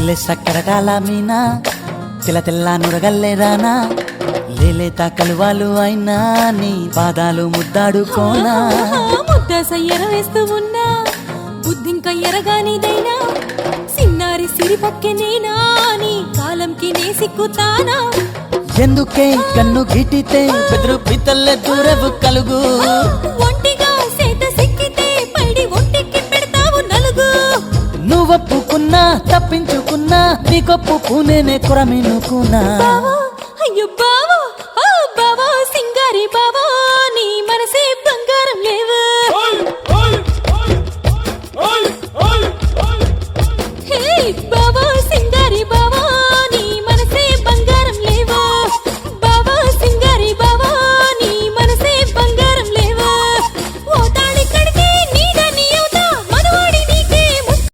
జిల్లె సక్కరటాల మీనా తెల్ల తెల్ల నురగల్లెరానా లేలేత కలువాలు అయినా నీ పాదాలు ముద్దాడుకోనా ముద్దాస ఎరవేస్తూ ఉన్నా బుద్ధింక ఎరగానిదైనా సిన్నారి సిరిపక్కె నేనా నీ కాలంకి నే సిక్కుతానా ఎందుకే కన్ను గిటితే బెదురు పితల్లె దూరవు కలుగు ఒంటిగా సేత సిక్కితే పైడి ఒంటికి పెడతావు నలుగు నువ్వొప్పుకున్నా తప్పించుకున్నా నీకొప్పు పూనేనే కొరమినుకున్నా బావో అయ్యో బావో ఓ బావో సింగారి బావో